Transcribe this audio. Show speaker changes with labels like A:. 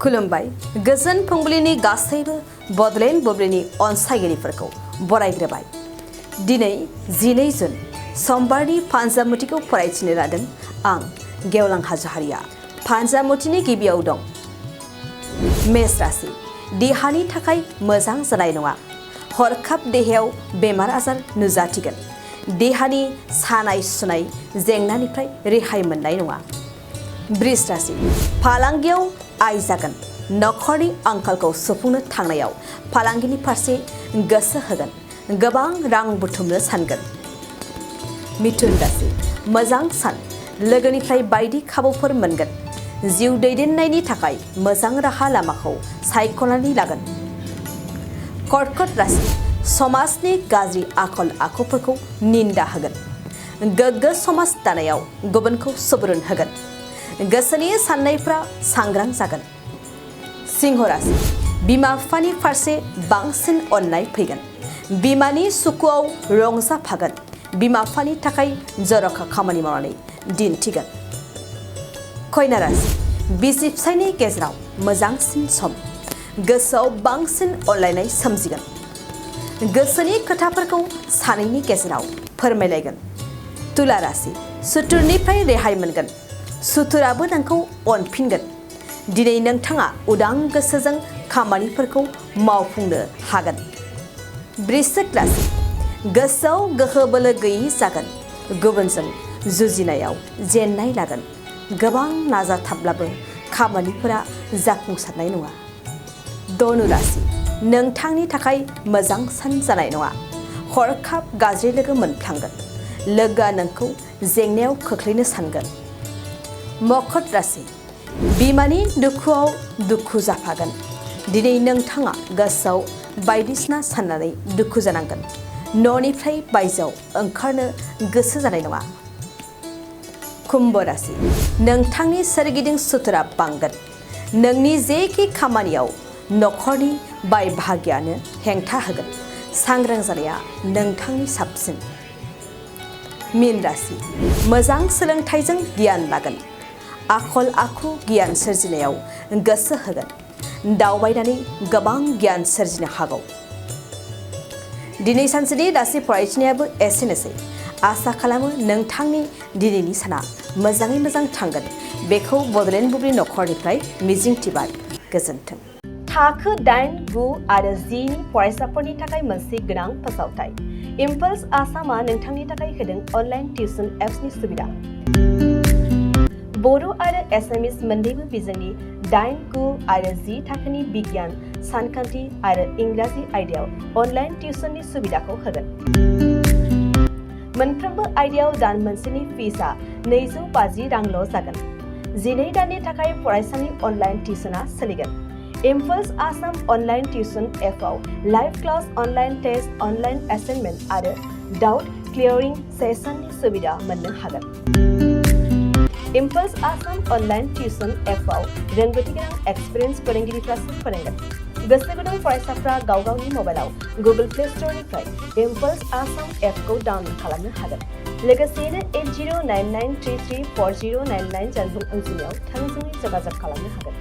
A: खुलुमबाय गोजोन फुंबिलिनि गासैबो बडलेण्ड बुब्लिनि अनसायगिरिफोरखौ बरायग्रोबाय। दिनै 12 जुन समबारनि फानजामुथिखौ फरायथिनो लादों आं गेवलां हाज'हारिया। फानजामुथिनि गिबियाव दं मेष राशि। देहानि थाखाय मोजां जानाय नङा। हरखाब देहायाव बेमार आजार नुजाथिगोन। देहानि सानाय सुनाय जेंनानिफ्राय रेहाय मोननाय नङा। वृष राशि। फालांगियाव आय जागोन। नखरनि आंखालखौ सुफुंनो थांनायाव फालांगिनि फारसे गोसो होगोन। गोबां रां बुथुमनो सानगोन। मिथुन राशि। मोजां सान। लोगोनिफ्राय बायदि खाबुफोर मोनगोन। जिउ दैदेननायनि थाखाय मोजां राहा लामाखौ सायख'नानै लागोन। कर्कट राशि। समाजनि गाज्रि आखल आखुफोरखौ निन्दा होगोन। गोग्गो समाज दानायाव गुबुनखौ सुबुरुन होगोन। गोसोनि साननायफ्रा सांग्रां जागोन। सिंह राशि। बिमा बिफानि फारसे बांसिन अननाय फैगोन। बिमानि सुखुआव रंजाफागोन। बिमा बिफानि थाखाय जर'खा खामानि मावनानै दिन्थिगोन। कन्या राशि। बिसि फिसायनि गेजेराव मोजांसिन सम। गोसोआव बांसिन अनलायनाय सोमजिगोन। गोसोनि खोथाफोरखौ सानैनि गेजेराव फोरमायलायगोन। तुला राशि। सुथुरनिफ्राय रेहाय मोनगोन। सुथुराबो नोंखौ अनफिनगोन। दिनै नोंथाङा उदां गोसोजों खामानिफोरखौ मावफुंनो हागोन। वृश्चिक राशि। गोसोआव गोहो बोलो गैयि जागोन। गुबुनजों जुजिनायाव जेननाय लागोन। गोबां नाजाथाबब्लाबो खामानिफोरा जाफुंसारनाय नङा। धनु राशि। नोंथांनि थाखाय मोजां सान जानाय नङा। हरखाब गाज्रि लोगो मोनफ्लांगोन। लोगोआ नोंखौ जेंनायाव खोख्लैनो सानगोन। मकर राशि। बिमानि दुखुआव दुखु जाफागोन। दिनै नोंथाङा गोसोआव बायदिसिना साननानै दुखु जानांगोन। न'निफ्राय बायजोआव ओंखारनो गोसो जानाय नङा। कुम्भ राशि। नोंथांनि सोरगिदिं सुथुरा बांगोन। नोंनि जेखि खामानियाव नखरनि बाय बाहागियानो हेंथा होगोन। सांग्रां जानाया नोंथांनि साबसिन। मीन राशि। मोजां सोलोंथाइजों गियान लागोन। आखल आखु गियान सोरजिनायाव गोसो होगोन। दावबायनानै गोबां गियान सोरजिनो हागौ। दिनै सानसेनि राशि फरायथिनायाबो एसेनोसै। आसा खालामो नोंथांनि दिनैनि साना मोजाङै मोजां थांगोन। बेखौ बडलेण्ड बुब्लि नखरनिफ्राय मिजिंथिबाय। गोजोन्थों। थाखो 8, 9 आरो 10 नि फरायसाफोरनि थाखाय मोनसे गोनां फोसावथाय। इम्पल्स आसामआ नोंथांनि थाखाय होदों अनलाइन टिउसन एप्सनि सुबिदा। बर' आरो एसामिस मोन्नैबो बिजोंनि 8, 9 आरो 10 थाखोनि बिगियान, सानखान्थि आरो इंराजि आयदायाव अनलाइन टिउसननि सुबिदाखौ होगोन। मोनफ्रोमबो आयदायाव दान मोनसेनि फिसआ 250 रांल' जागोन। 12 दाननि थाखाय फरायसानि अनलाइन टिउसनआ सोलिगोन। इम्पल्स आसाम अनलाइन टिउसन एपआव live class, online test, online assignment आरो डाउट क्लियारिं सेसननि सुबिदा मोननो हागोन। इम्पल्स आसाम अनलाइन टिउसन एपआव रोंगौथि गोनां एक्सपिरियेन्स फोरोंगिरिफ्रासो फोरोंगोन। गोसो गुदुं फरायसाफ्रा गाव गावनि मबाइलाव गुगोल प्ले स्ट'रनिफ्राय इम्पल्स आसाम एपखौ डाउनल'ड खालामनो हागोन। लोगोसेयैनो 8099334099 जानबुं अनजिमायाव थोंजोङै जगाजग खालामनो हागोन।